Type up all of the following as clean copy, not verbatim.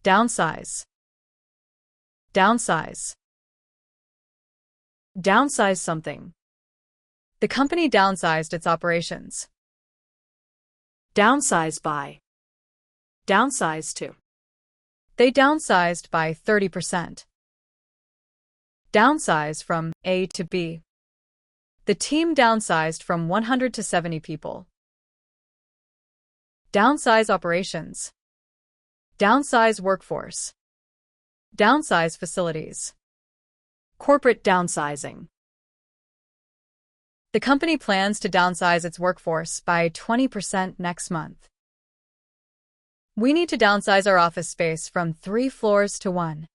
Downsize. Downsize. Downsize something. The company downsized its operations. Downsize by. Downsize to. They downsized by 30%. Downsize from A to B. The team downsized from 100 to 70 people. Downsize operations. Downsize workforce. Downsize facilities. Corporate downsizing. The company plans to downsize its workforce by 20% next month. We need to downsize our office space from 3 floors to 1.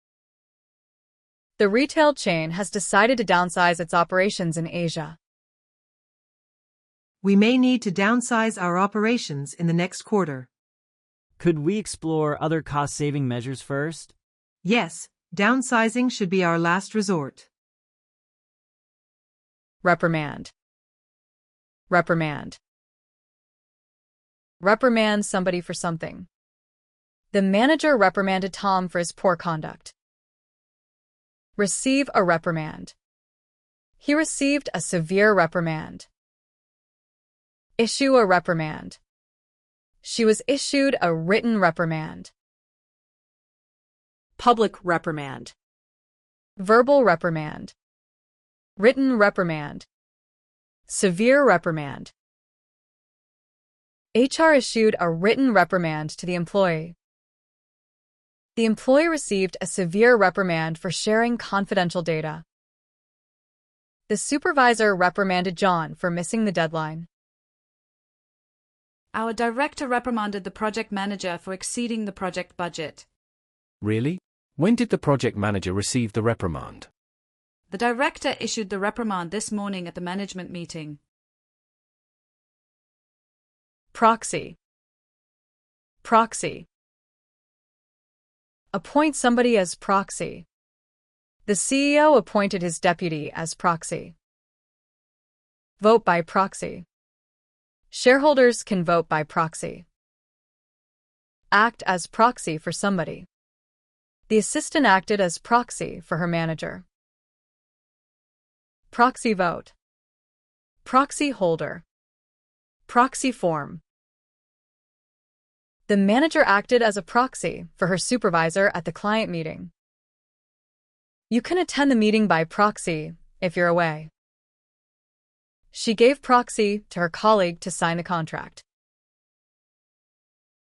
The retail chain has decided to downsize its operations in Asia. We may need to downsize our operations in the next quarter. Could we explore other cost-saving measures first? Yes, downsizing should be our last resort. Reprimand. Reprimand. Reprimand somebody for something. The manager reprimanded Tom for his poor conduct. Receive a reprimand. He received a severe reprimand. Issue a reprimand. She was issued a written reprimand. Public reprimand. Verbal reprimand. Written reprimand. Severe reprimand. HR issued a written reprimand to the employee. The employee received a severe reprimand for sharing confidential data. The supervisor reprimanded John for missing the deadline. Our director reprimanded the project manager for exceeding the project budget. Really? When did the project manager receive the reprimand? The director issued the reprimand this morning at the management meeting. Proxy. Proxy. Appoint somebody as proxy. The CEO appointed his deputy as proxy. Vote by proxy. Shareholders can vote by proxy. Act as proxy for somebody. The assistant acted as proxy for her manager. Proxy vote. Proxy holder. Proxy form. The manager acted as a proxy for her supervisor at the client meeting. You can attend the meeting by proxy if you're away. She gave proxy to her colleague to sign the contract.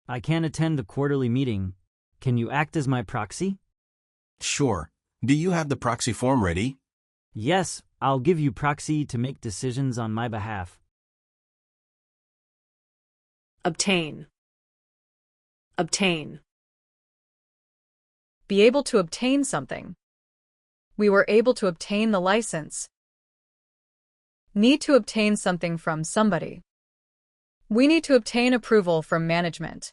I can't attend the quarterly meeting. Can you act as my proxy? Sure. Do you have the proxy form ready? Yes, I'll give you proxy to make decisions on my behalf. Obtain. Obtain. Be able to obtain something. We were able to obtain the license. Need to obtain something from somebody. We need to obtain approval from management.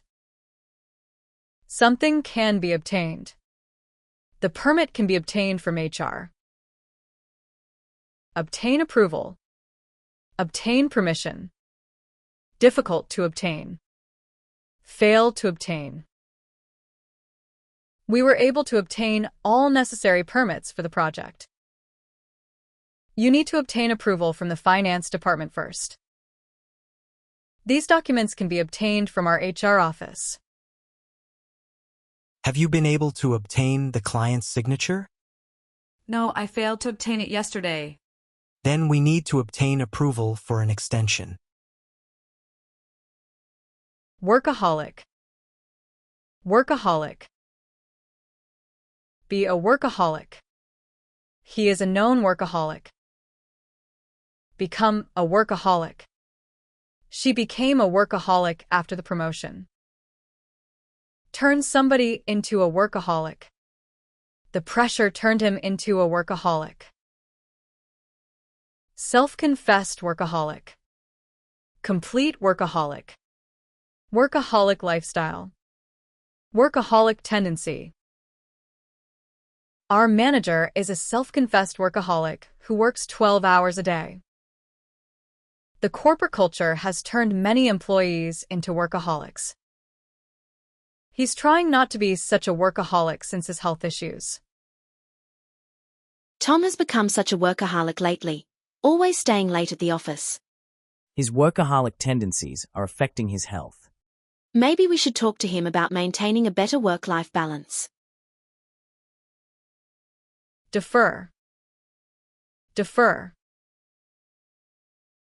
Something can be obtained. The permit can be obtained from HR. Obtain approval. Obtain permission. Difficult to obtain. Fail to obtain. We were able to obtain all necessary permits for the project. You need to obtain approval from the finance department first. These documents can be obtained from our HR office. Have you been able to obtain the client's signature? No, I failed to obtain it yesterday. Then we need to obtain approval for an extension. Workaholic. Workaholic. Be a workaholic. He is a known workaholic. Become a workaholic. She became a workaholic after the promotion. Turn somebody into a workaholic. The pressure turned him into a workaholic. Self-confessed workaholic. Complete workaholic. Workaholic lifestyle. Workaholic tendency. Our manager is a self-confessed workaholic who works 12 hours a day. The corporate culture has turned many employees into workaholics. He's trying not to be such a workaholic since his health issues. Tom has become such a workaholic lately, always staying late at the office. His workaholic tendencies are affecting his health. Maybe we should talk to him about maintaining a better work-life balance. Defer. Defer.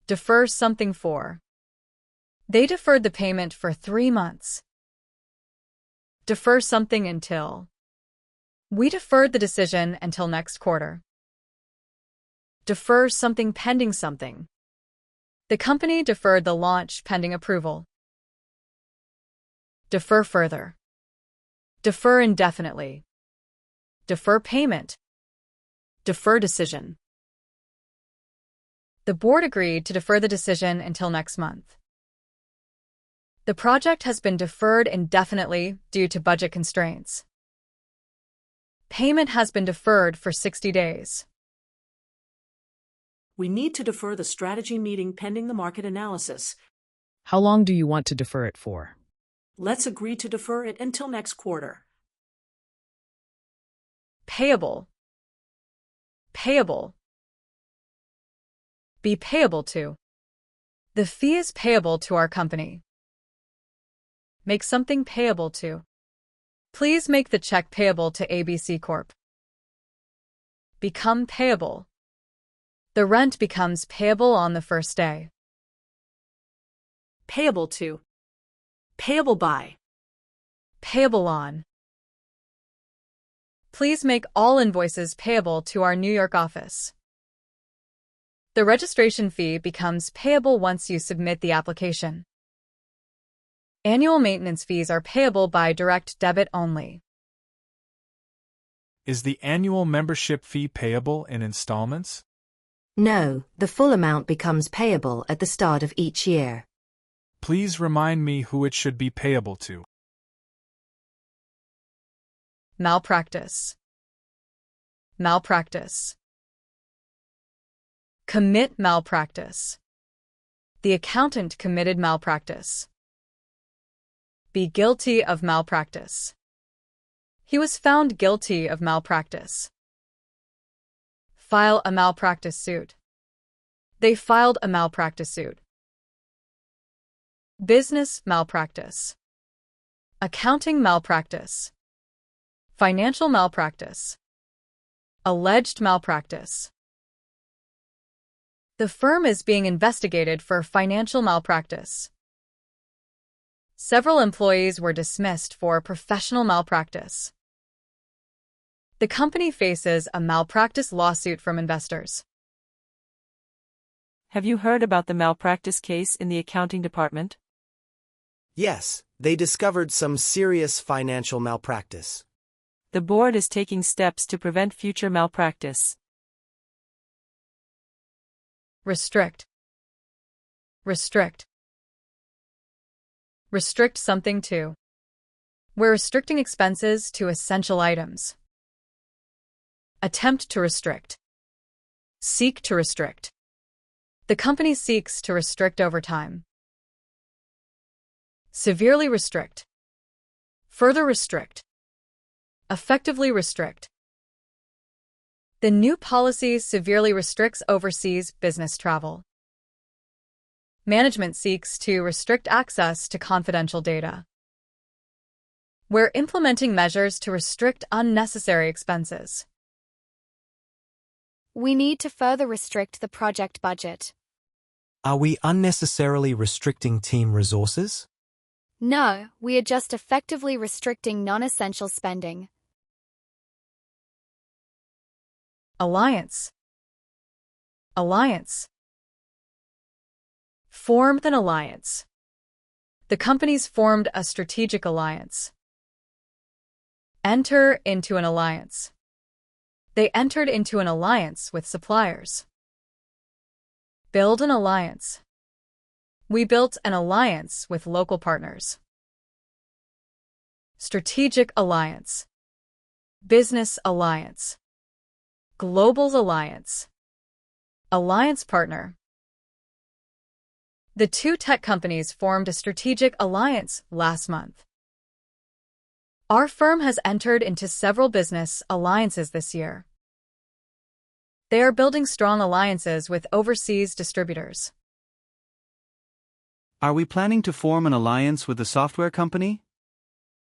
Defer something for. They deferred the payment for 3 months. Defer something until. We deferred the decision until next quarter. Defer something pending something. The company deferred the launch pending approval. Defer further. Defer indefinitely. Defer payment. Defer decision. The board agreed to defer the decision until next month. The project has been deferred indefinitely due to budget constraints. Payment has been deferred for 60 days. We need to defer the strategy meeting pending the market analysis. How long do you want to defer it for? Let's agree to defer it until next quarter. Payable. Payable. Be payable to. The fee is payable to our company. Make something payable to. Please make the check payable to ABC Corp. Become payable. The rent becomes payable on the first day. Payable to. Payable by. Payable on. Please make all invoices payable to our New York office. The registration fee becomes payable once you submit the application. Annual maintenance fees are payable by direct debit only. Is the annual membership fee payable in installments? No, the full amount becomes payable at the start of each year. Please remind me who it should be payable to. Malpractice. Malpractice. Commit malpractice. The accountant committed malpractice. Be guilty of malpractice. He was found guilty of malpractice. File a malpractice suit. They filed a malpractice suit. Business malpractice. Accounting malpractice. Financial malpractice. Alleged malpractice. The firm is being investigated for financial malpractice. Several employees were dismissed for professional malpractice. The company faces a malpractice lawsuit from investors. Have you heard about the malpractice case in the accounting department? Yes, they discovered some serious financial malpractice. The board is taking steps to prevent future malpractice. Restrict. Restrict. Restrict something to. We're restricting expenses to essential items. Attempt to restrict. Seek to restrict. The company seeks to restrict overtime. Severely restrict. Further restrict. Effectively restrict. The new policy severely restricts overseas business travel. Management seeks to restrict access to confidential data. We're implementing measures to restrict unnecessary expenses. We need to further restrict the project budget. Are we unnecessarily restricting team resources? No, we are just effectively restricting non-essential spending. Alliance. Alliance. Formed an alliance. The companies formed a strategic alliance. Enter into an alliance. They entered into an alliance with suppliers. Build an alliance. We built an alliance with local partners. Strategic alliance. Business alliance. Global alliance. Alliance partner. The two tech companies formed a strategic alliance last month. Our firm has entered into several business alliances this year. They are building strong alliances with overseas distributors. Are we planning to form an alliance with a software company?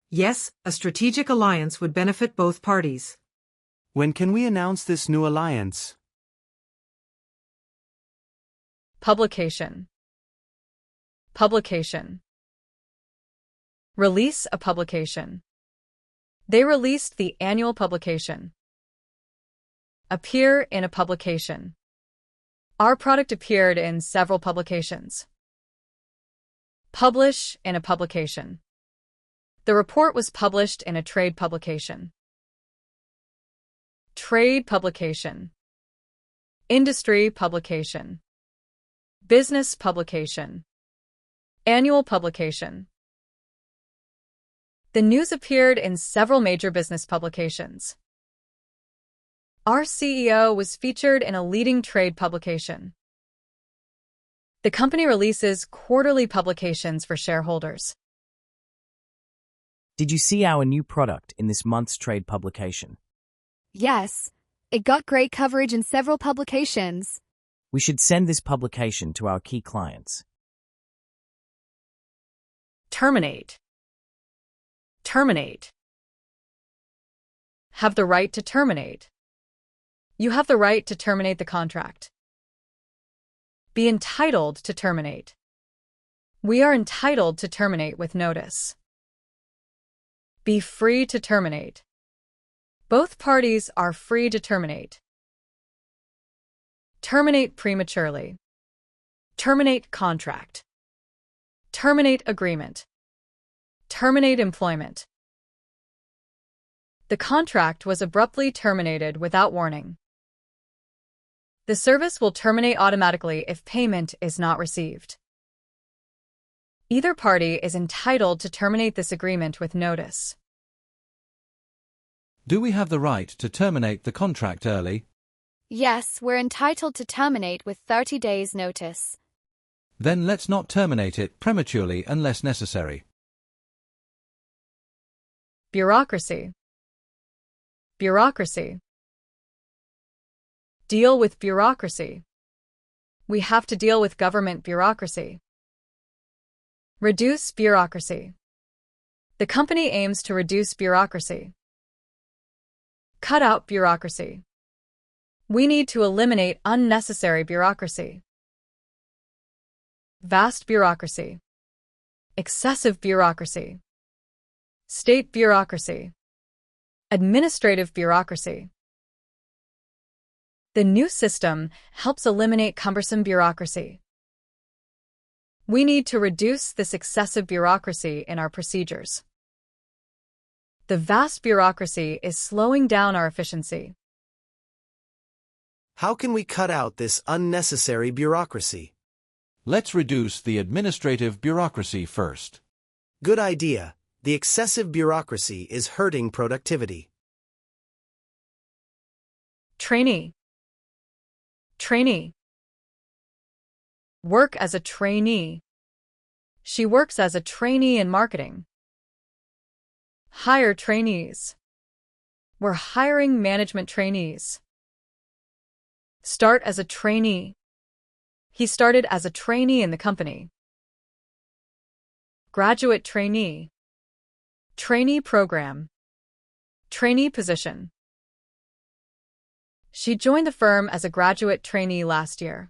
Yes, a strategic alliance would benefit both parties. When can we announce this new alliance? Publication. Publication. Release a publication. They released the annual publication. Appear in a publication. Our product appeared in several publications. Publish in a publication. The report was published in a trade publication. Trade publication. Industry publication. Business publication. Annual publication. The news appeared in several major business publications. Our CEO was featured in a leading trade publication. The company releases quarterly publications for shareholders. Did you see our new product in this month's trade publication? Yes. It got great coverage in several publications. We should send this publication to our key clients. Terminate. Terminate. Have the right to terminate. You have the right to terminate the contract. Be entitled to terminate. We are entitled to terminate with notice. Be free to terminate. Both parties are free to terminate. Terminate prematurely. Terminate contract. Terminate agreement. Terminate employment. The contract was abruptly terminated without warning. The service will terminate automatically if payment is not received. Either party is entitled to terminate this agreement with notice. Do we have the right to terminate the contract early? Yes, we're entitled to terminate with 30 days' notice. Then let's not terminate it prematurely unless necessary. Bureaucracy. Bureaucracy. Deal with bureaucracy. We have to deal with government bureaucracy. Reduce bureaucracy. The company aims to reduce bureaucracy. Cut out bureaucracy. We need to eliminate unnecessary bureaucracy. Vast bureaucracy. Excessive bureaucracy. State bureaucracy. Administrative bureaucracy. The new system helps eliminate cumbersome bureaucracy. We need to reduce this excessive bureaucracy in our procedures. The vast bureaucracy is slowing down our efficiency. How can we cut out this unnecessary bureaucracy? Let's reduce the administrative bureaucracy first. Good idea. The excessive bureaucracy is hurting productivity. Trainee. Trainee. Work as a trainee. She works as a trainee in marketing. Hire trainees. We're hiring management trainees. Start as a trainee. He started as a trainee in the company. Graduate trainee. Trainee program. Trainee position. She joined the firm as a graduate trainee last year.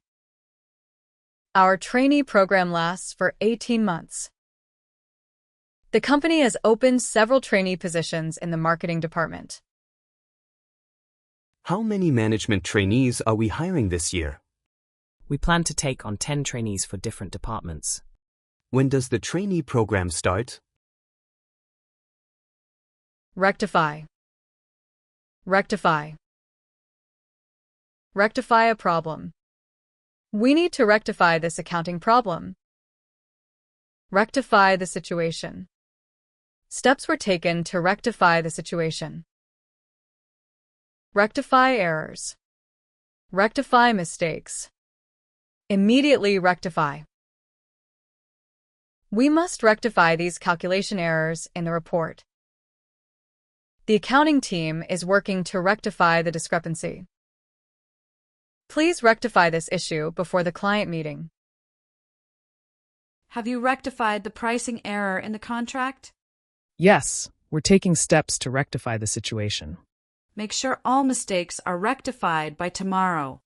Our trainee program lasts for 18 months. The company has opened several trainee positions in the marketing department. How many management trainees are we hiring this year? We plan to take on 10 trainees for different departments. When does the trainee program start? Rectify. Rectify. Rectify a problem. We need to rectify this accounting problem. Rectify the situation. Steps were taken to rectify the situation. Rectify errors. Rectify mistakes. Immediately rectify. We must rectify these calculation errors in the report. The accounting team is working to rectify the discrepancy. Please rectify the discrepancy. Please rectify this issue before the client meeting. Have you rectified the pricing error in the contract? Yes, we're taking steps to rectify the situation. Make sure all mistakes are rectified by tomorrow.